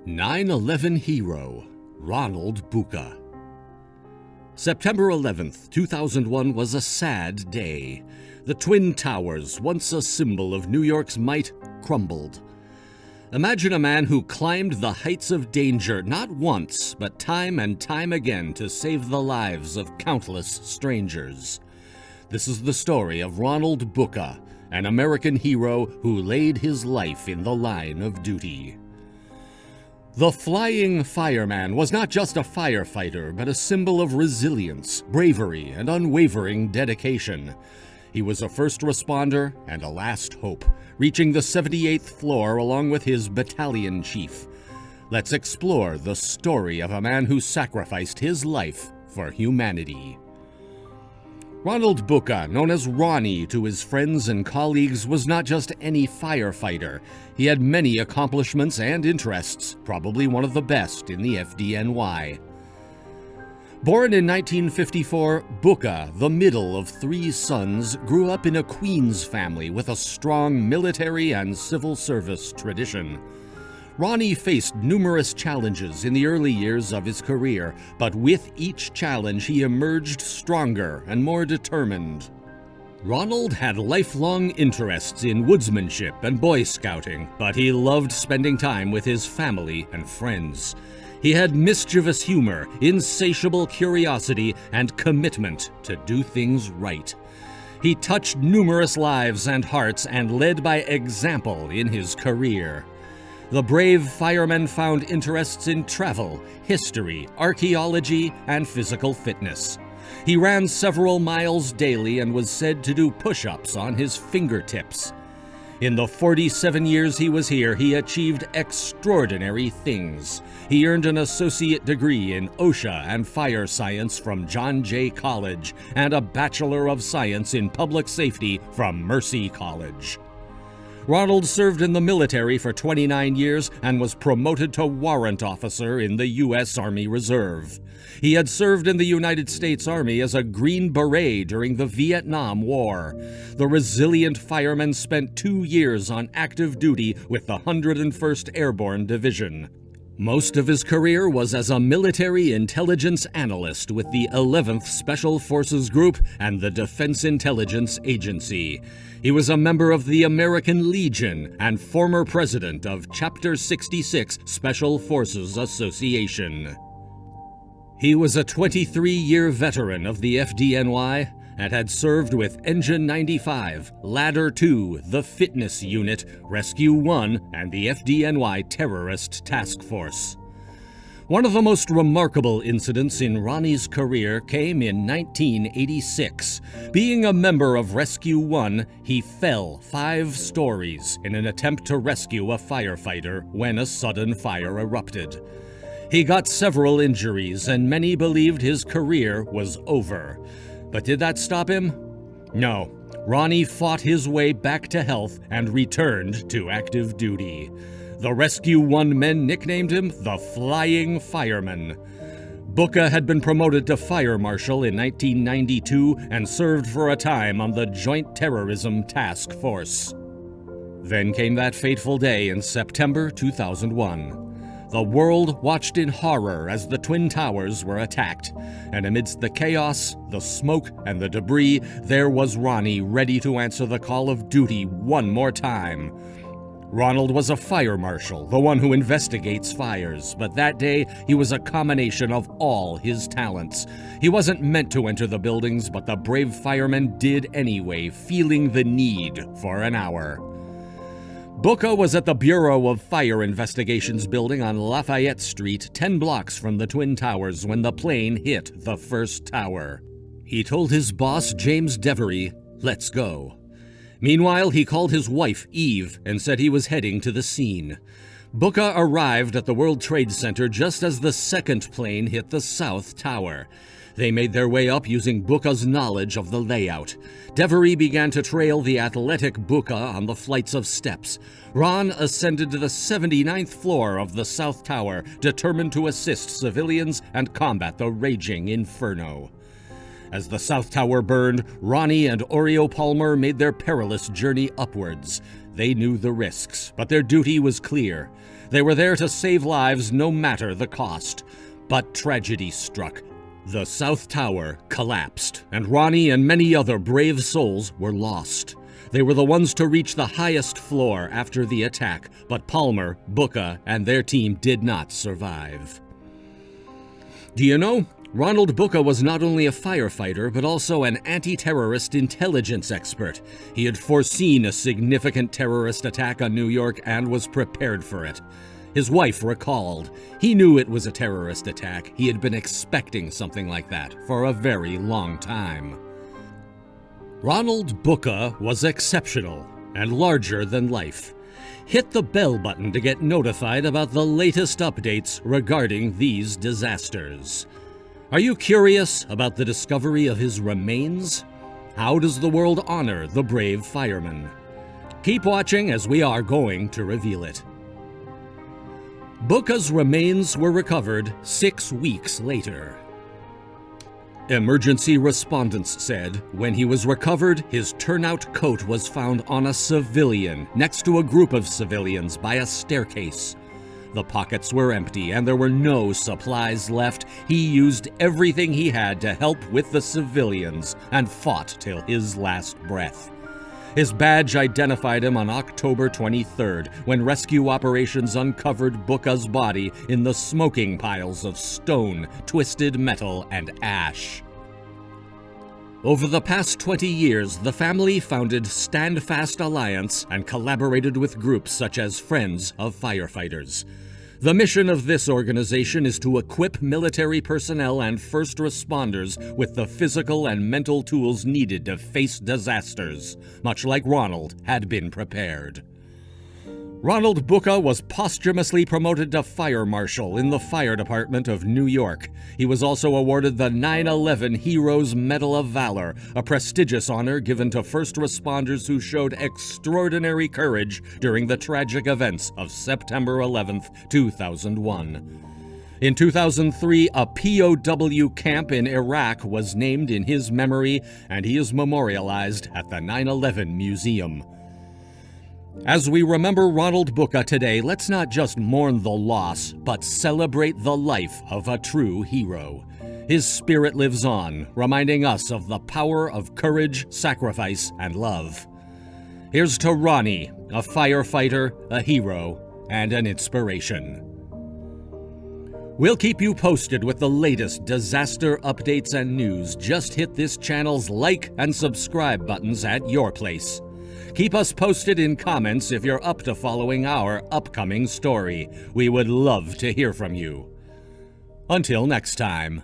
9/11 hero, Ronald Bucca. September 11th, 2001 was a sad day. The Twin Towers, once a symbol of New York's might, crumbled. Imagine a man who climbed the heights of danger not once, but time and time again to save the lives of countless strangers. This is the story of Ronald Bucca, an American hero who laid his life in the line of duty. The Flying Fireman was not just a firefighter, but a symbol of resilience, bravery, and unwavering dedication. He was a first responder and a last hope, reaching the 78th floor along with his Battalion Chief. Let's explore the story of a man who sacrificed his life for humanity. Ronald Bucca, known as Ronnie to his friends and colleagues, was not just any firefighter. He had many accomplishments and interests, probably one of the best in the FDNY. Born in 1954, Bucca, the middle of three sons, grew up in a Queens family with a strong military and civil service tradition. Ronnie faced numerous challenges in the early years of his career, but with each challenge he emerged stronger and more determined. Ronald had lifelong interests in woodsmanship and Boy Scouting, but he loved spending time with his family and friends. He had mischievous humor, insatiable curiosity, and commitment to do things right. He touched numerous lives and hearts and led by example in his career. The brave fireman found interests in travel, history, archaeology, and physical fitness. He ran several miles daily and was said to do push-ups on his fingertips. In the 47 years he was here, he achieved extraordinary things. He earned an associate degree in OSHA and fire science from John Jay College and a Bachelor of Science in Public Safety from Mercy College. Ronald served in the military for 29 years and was promoted to warrant officer in the U.S. Army Reserve. He had served in the United States Army as a Green Beret during the Vietnam War. The resilient fireman spent 2 years on active duty with the 101st Airborne Division. Most of his career was as a military intelligence analyst with the 11th Special Forces Group and the Defense Intelligence Agency. He was a member of the American Legion and former president of Chapter 66 Special Forces Association. He was a 23-year veteran of the FDNY and had served with Engine 95, Ladder 2, the Fitness Unit, Rescue 1, and the FDNY Terrorist Task Force. One of the most remarkable incidents in Ronnie's career came in 1986. Being a member of Rescue 1, he fell 5 stories in an attempt to rescue a firefighter when a sudden fire erupted. He got several injuries, and many believed his career was over. But did that stop him? No. Ronnie fought his way back to health and returned to active duty. The Rescue 1 men nicknamed him the Flying Fireman. Bucca had been promoted to Fire Marshal in 1992 and served for a time on the Joint Terrorism Task Force. Then came that fateful day in September 2001. The world watched in horror as the Twin Towers were attacked, and amidst the chaos, the smoke, and the debris, there was Ronnie ready to answer the call of duty one more time. Ronald was a fire marshal, the one who investigates fires, but that day he was a combination of all his talents. He wasn't meant to enter the buildings, but the brave fireman did anyway, feeling the need for an hour. Bucca was at the Bureau of Fire Investigations building on Lafayette Street, 10 blocks from the Twin Towers, when the plane hit the first tower. He told his boss, James Devery, "Let's go." Meanwhile, he called his wife, Eve, and said he was heading to the scene. Bucca arrived at the World Trade Center just as the second plane hit the South Tower. They made their way up using Bucca's knowledge of the layout. Devery began to trail the athletic Bucca on the flights of steps. Ron ascended to the 79th floor of the South Tower, determined to assist civilians and combat the raging inferno. As the South Tower burned, Ronnie and Oreo Palmer made their perilous journey upwards. They knew the risks, but their duty was clear. They were there to save lives no matter the cost. But tragedy struck. The South Tower collapsed, and Ronnie and many other brave souls were lost. They were the ones to reach the highest floor after the attack, but Palmer, Bucca, and their team did not survive. Do you know, Ronald Bucca was not only a firefighter, but also an anti-terrorist intelligence expert. He had foreseen a significant terrorist attack on New York and was prepared for it. His wife recalled, he knew it was a terrorist attack. He had been expecting something like that for a very long time. Ronald Bucca was exceptional and larger than life. Hit the bell button to get notified about the latest updates regarding these disasters. Are you curious about the discovery of his remains? How does the world honor the brave fireman? Keep watching as we are going to reveal it. Bucca's remains were recovered 6 weeks later. Emergency respondents said when he was recovered, his turnout coat was found on a civilian next to a group of civilians by a staircase. The pockets were empty and there were no supplies left. He used everything he had to help with the civilians and fought till his last breath. His badge identified him on October 23rd, when rescue operations uncovered Bucca's body in the smoking piles of stone, twisted metal, and ash. Over the past 20 years, the family founded Stand Fast Alliance and collaborated with groups such as Friends of Firefighters. The mission of this organization is to equip military personnel and first responders with the physical and mental tools needed to face disasters, much like Ronald had been prepared. Ronald Bucca was posthumously promoted to Fire Marshal in the Fire Department of New York. He was also awarded the 9/11 Heroes Medal of Valor, a prestigious honor given to first responders who showed extraordinary courage during the tragic events of September 11, 2001. In 2003, a POW camp in Iraq was named in his memory, and he is memorialized at the 9/11 Museum. As we remember Ronald Bucca today, let's not just mourn the loss, but celebrate the life of a true hero. His spirit lives on, reminding us of the power of courage, sacrifice, and love. Here's to Ronnie, a firefighter, a hero, and an inspiration. We'll keep you posted with the latest disaster updates and news. Just hit this channel's like and subscribe buttons at your place. Keep us posted in comments if you're up to following our upcoming story. We would love to hear from you. Until next time.